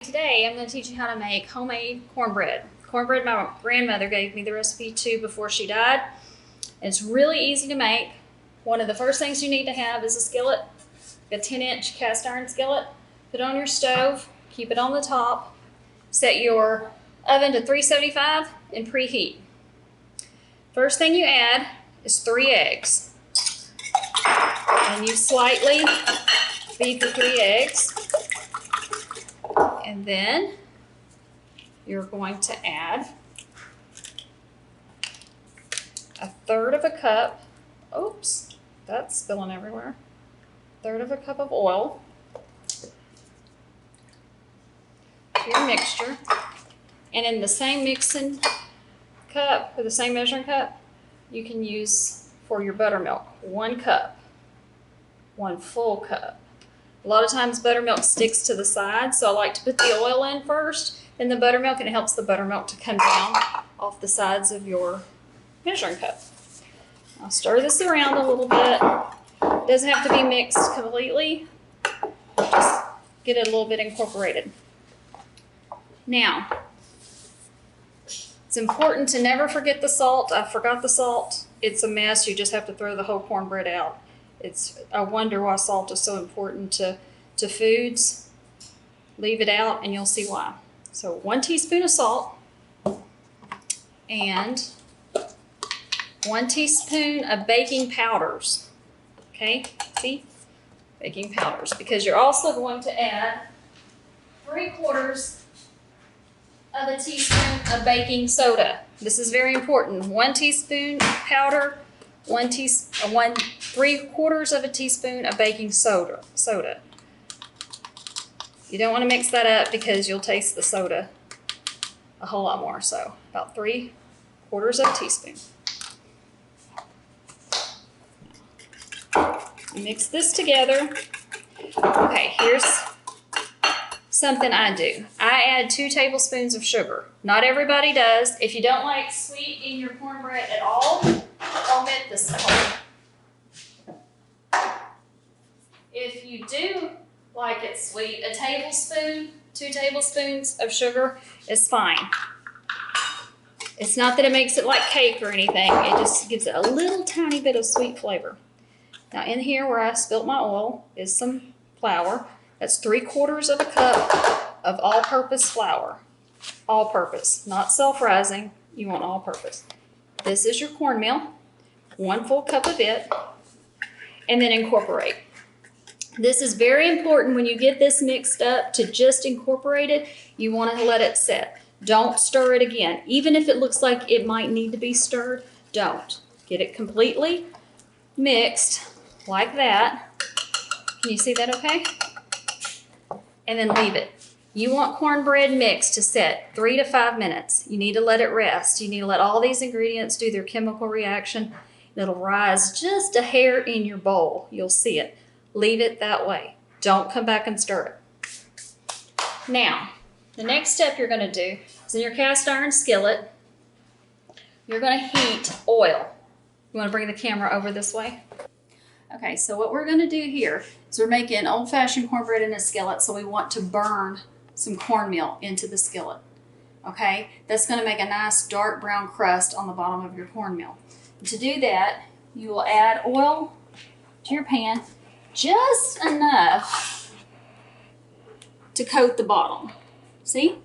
Today I'm going to teach you how to make homemade cornbread. Cornbread my grandmother gave me the recipe to before she died. It's really easy to make. One of the first things you need to have is a skillet, a 10-inch cast iron skillet. Put it on your stove, keep it on the top, set your oven to 375 and preheat. First thing you add is 3 eggs. And you slightly beat the 3 eggs. And then you're going to add 1/3 cup, oops, that's spilling everywhere, 1/3 cup of oil to your mixture. And in the same mixing cup, or the same measuring cup, you can use for your buttermilk 1 cup, 1 full cup. A lot of times buttermilk sticks to the side, so I like to put the oil in first, then the buttermilk, and it helps the buttermilk to come down off the sides of your measuring cup. I'll stir this around a little bit. It doesn't have to be mixed completely, just get it a little bit incorporated. Now, it's important to never forget the salt. I forgot the salt. It's a mess. You just have to throw the whole cornbread out. I wonder why salt is so important to foods. Leave it out and you'll see why. So 1 teaspoon of salt and 1 teaspoon of baking powders. Okay, see? Baking powders. Because you're also going to add 3/4 of a teaspoon of baking soda. This is very important. 1 teaspoon powder, 3/4 of a teaspoon of baking soda. You don't want to mix that up because you'll taste the soda a whole lot more. So about 3/4 of a teaspoon. Mix this together. Okay, here's something I do. I add 2 tablespoons of sugar. Not everybody does. If you don't like sweet in your cornbread at all, omit this part. If you do like it sweet, a tablespoon, 2 tablespoons of sugar is fine. It's not that it makes it like cake or anything. It just gives it a little tiny bit of sweet flavor. Now in here where I spilt my oil is some flour. That's 3/4 of a cup of all-purpose flour. All-purpose, not self-rising. You want all-purpose. This is your cornmeal, 1 full cup of it, and then incorporate. This is very important when you get this mixed up to just incorporate it. You want to let it set. Don't stir it again. Even if it looks like it might need to be stirred, don't. Get it completely mixed like that. Can you see that okay? And then leave it. You want cornbread mix to set 3 to 5 minutes. You need to let it rest. You need to let all these ingredients do their chemical reaction. It'll rise just a hair in your bowl. You'll see it. Leave it that way. Don't come back and stir it. Now, the next step you're going to do is in your cast iron skillet, you're going to heat oil. You want to bring the camera over this way? Okay, so what we're going to do here is we're making old-fashioned cornbread in a skillet, so we want to burn some cornmeal into the skillet. Okay, that's going to make a nice dark brown crust on the bottom of your cornmeal. And to do that, you will add oil to your pan, just enough to coat the bottom. See?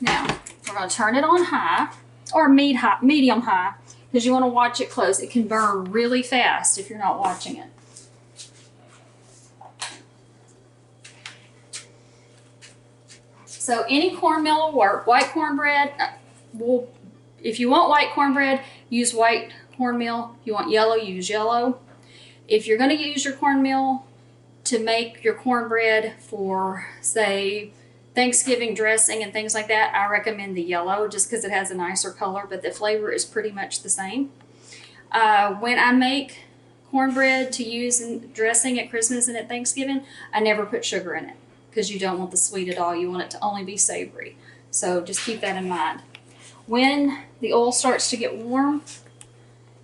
Now, we're going to turn it on high, or medium high, because you want to watch it close. It can burn really fast if you're not watching it. So any cornmeal will work. White cornbread, if you want white cornbread, use white cornmeal. If you want yellow, use yellow. If you're going to use your cornmeal to make your cornbread for, say, Thanksgiving dressing and things like that, I recommend the yellow just because it has a nicer color, but the flavor is pretty much the same. When I make cornbread to use in dressing at Christmas and at Thanksgiving, I never put sugar in it because you don't want the sweet at all. You want it to only be savory. So just keep that in mind. When the oil starts to get warm,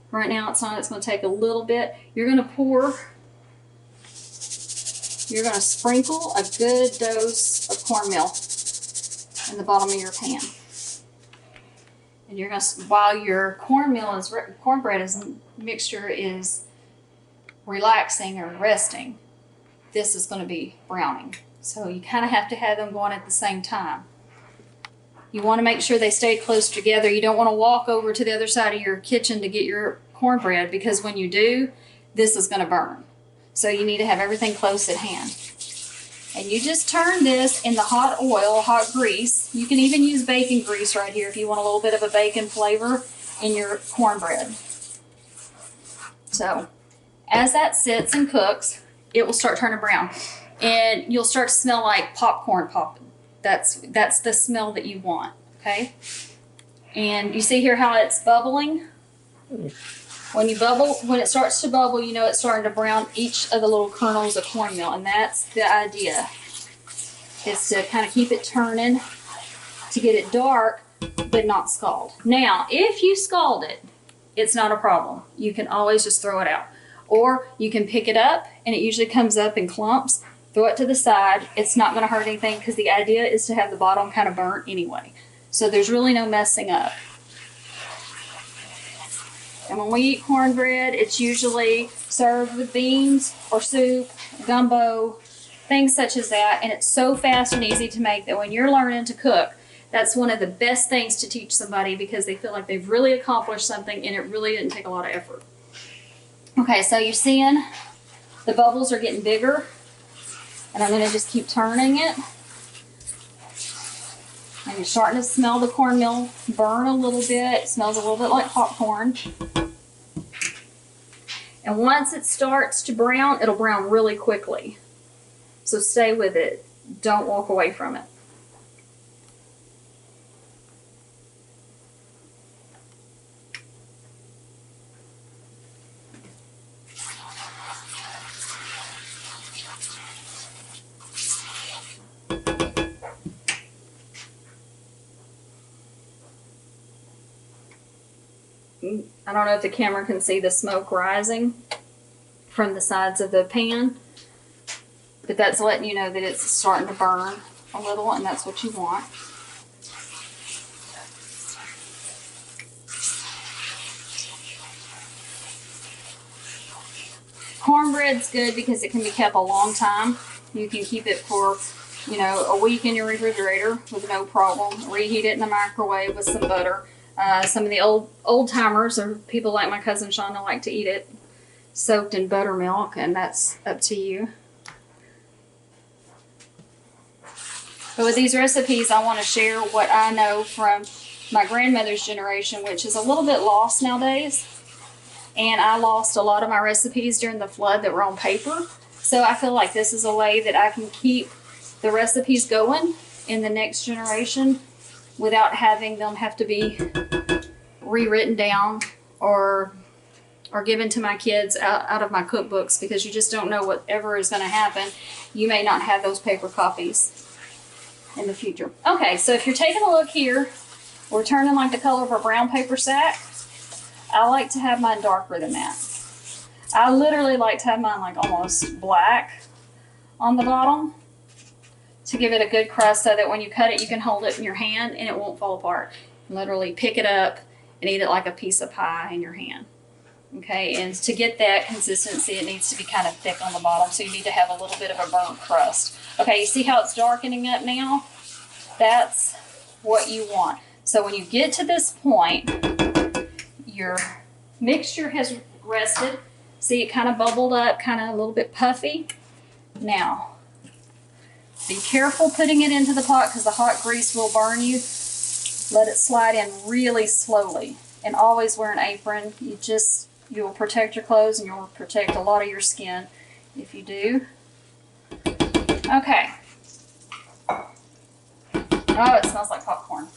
right now it's on, it's going to take a little bit. You're going to pour You're going to sprinkle a good dose of cornmeal in the bottom of your pan. And you're gonna, while your cornbread mixture is relaxing or resting, this is gonna be browning. So you kind of have to have them going at the same time. You wanna make sure they stay close together. You don't wanna walk over to the other side of your kitchen to get your cornbread, because when you do, this is gonna burn. So you need to have everything close at hand. And you just turn this in the hot oil, hot grease. You can even use bacon grease right here if you want a little bit of a bacon flavor in your cornbread. So as that sits and cooks, it will start turning brown. And you'll start to smell like popcorn popping. That's the smell that you want, okay? And you see here how it's bubbling? When it starts to bubble, you know it's starting to brown each of the little kernels of cornmeal, and that's the idea. Is to kind of keep it turning to get it dark, but not scald. Now, if you scald it, it's not a problem. You can always just throw it out. Or you can pick it up, and it usually comes up in clumps. Throw it to the side. It's not gonna hurt anything, because the idea is to have the bottom kind of burnt anyway. So there's really no messing up. And when we eat cornbread, it's usually served with beans or soup, gumbo, things such as that. And it's so fast and easy to make that when you're learning to cook, that's one of the best things to teach somebody, because they feel like they've really accomplished something and it really didn't take a lot of effort. Okay, so you're seeing the bubbles are getting bigger, and I'm gonna just keep turning it. And you're starting to smell the cornmeal burn a little bit. It smells a little bit like popcorn. And once it starts to brown, it'll brown really quickly. So stay with it. Don't walk away from it. I don't know if the camera can see the smoke rising from the sides of the pan, but that's letting you know that it's starting to burn a little, and that's what you want. Cornbread's good because it can be kept a long time. You can keep it for, you know, a week in your refrigerator with no problem. Reheat it in the microwave with some butter. Some of the old timers, or people like my cousin Shauna, like to eat it soaked in buttermilk, and that's up to you. But with these recipes, I want to share what I know from my grandmother's generation, which is a little bit lost nowadays. And I lost a lot of my recipes during the flood that were on paper. So I feel like this is a way that I can keep the recipes going in the next generation without having them have to be rewritten down or given to my kids out of my cookbooks, because you just don't know whatever is going to happen. You may not have those paper copies in the future. Okay, so if you're taking a look here, we're turning like the color of a brown paper sack. I like to have mine darker than that. I literally like to have mine like almost black on the bottom to give it a good crust, so that when you cut it, you can hold it in your hand and it won't fall apart. Literally pick it up and eat it like a piece of pie in your hand. Okay, and to get that consistency, it needs to be kind of thick on the bottom, so you need to have a little bit of a burnt crust. Okay, you see how it's darkening up now? That's what you want. So when you get to this point, your mixture has rested. See, it kind of bubbled up, kind of a little bit puffy. Now, be careful putting it into the pot, because the hot grease will burn you. Let it slide in really slowly, and always wear an apron. You will protect your clothes, and you'll protect a lot of your skin if you do. Okay. Oh, it smells like popcorn.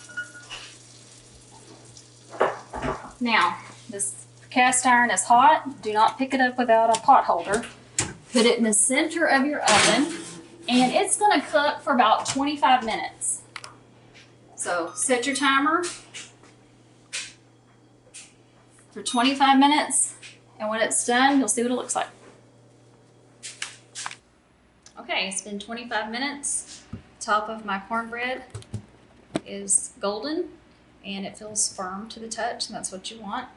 Now, this cast iron is hot. Do not pick it up without a pot holder. Put it in the center of your oven, and it's going to cook for about 25 minutes. So set your timer for 25 minutes, and when it's done, you'll see what it looks like. Okay, it's been 25 minutes. top of my cornbread is golden and it feels firm to the touch, and that's what you want.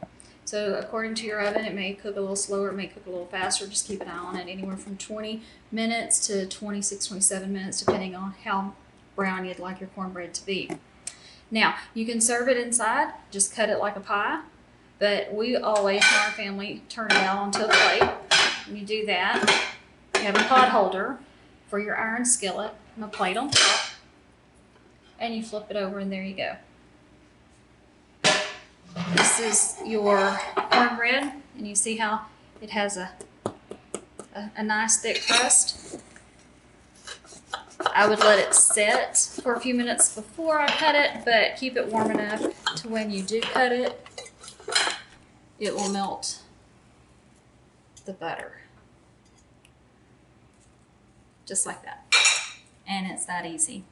So according to your oven, it may cook a little slower, it may cook a little faster. Just keep an eye on it, anywhere from 20 minutes to 26, 27 minutes, depending on how brown you'd like your cornbread to be. Now, you can serve it inside, just cut it like a pie, but we always, in our family, turn it out onto a plate. When you do that, you have a pot holder for your iron skillet and a plate on top, and you flip it over and there you go. This is your cornbread, and you see how it has a nice thick crust. I would let it set for a few minutes before I cut it, but keep it warm enough to when you do cut it, it will melt the butter. Just like that. And it's that easy.